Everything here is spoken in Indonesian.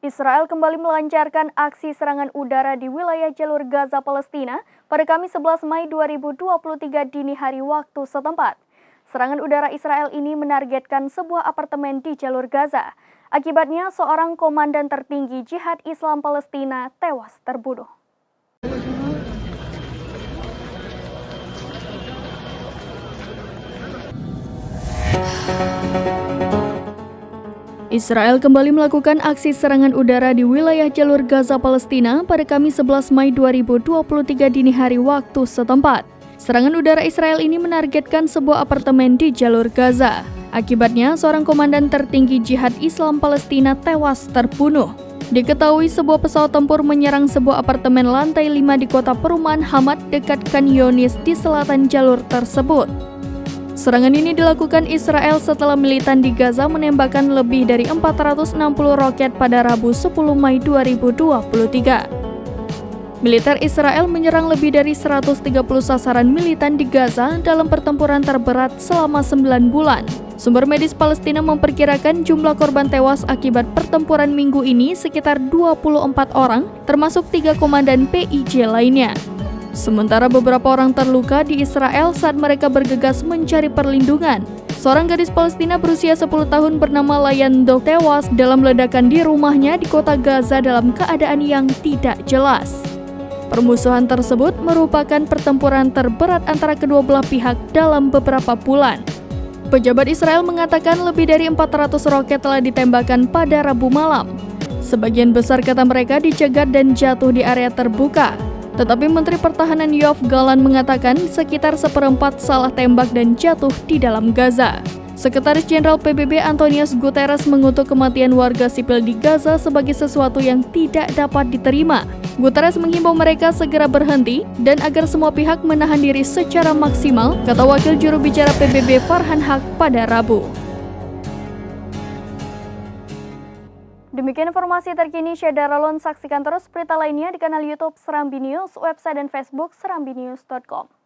Israel kembali melancarkan aksi serangan udara di wilayah jalur Gaza, Palestina pada Kamis 11 Mei 2023 dini hari waktu setempat. Serangan udara Israel ini menargetkan sebuah apartemen di jalur Gaza. Akibatnya, seorang komandan tertinggi Jihad Islam Palestina tewas terbunuh. Israel kembali melakukan aksi serangan udara di wilayah jalur Gaza, Palestina pada Kamis 11 Mei 2023 dini hari waktu setempat. Serangan udara Israel ini menargetkan sebuah apartemen di jalur Gaza. Akibatnya, seorang komandan tertinggi Jihad Islam Palestina tewas terbunuh. Diketahui sebuah pesawat tempur menyerang sebuah apartemen lantai 5 di kota perumahan Hamad dekat Khan Younis di selatan jalur tersebut. Serangan ini dilakukan Israel setelah militan di Gaza menembakkan lebih dari 460 roket pada Rabu 10 Mei 2023. Militer Israel menyerang lebih dari 130 sasaran militan di Gaza dalam pertempuran terberat selama 9 bulan. Sumber medis Palestina memperkirakan jumlah korban tewas akibat pertempuran minggu ini sekitar 24 orang, termasuk 3 komandan PIJ lainnya. Sementara beberapa orang terluka di Israel saat mereka bergegas mencari perlindungan. Seorang gadis Palestina berusia 10 tahun bernama Layan Dog tewas dalam ledakan di rumahnya di kota Gaza dalam keadaan yang tidak jelas. Permusuhan tersebut merupakan pertempuran terberat antara kedua belah pihak dalam beberapa bulan. Pejabat Israel mengatakan lebih dari 400 roket telah ditembakkan pada Rabu malam. Sebagian besar kata mereka dicegat dan jatuh di area terbuka. Tetapi Menteri Pertahanan Yoav Gallant mengatakan sekitar seperempat salah tembak dan jatuh di dalam Gaza. Sekretaris Jenderal PBB Antonius Guterres mengutuk kematian warga sipil di Gaza sebagai sesuatu yang tidak dapat diterima. Guterres menghimbau mereka segera berhenti dan agar semua pihak menahan diri secara maksimal, kata Wakil Juru Bicara PBB Farhan Haq pada Rabu. Demikian informasi terkini Syedara Lon. Saksikan terus berita lainnya di kanal YouTube Serambi News, website dan Facebook serambinews.com.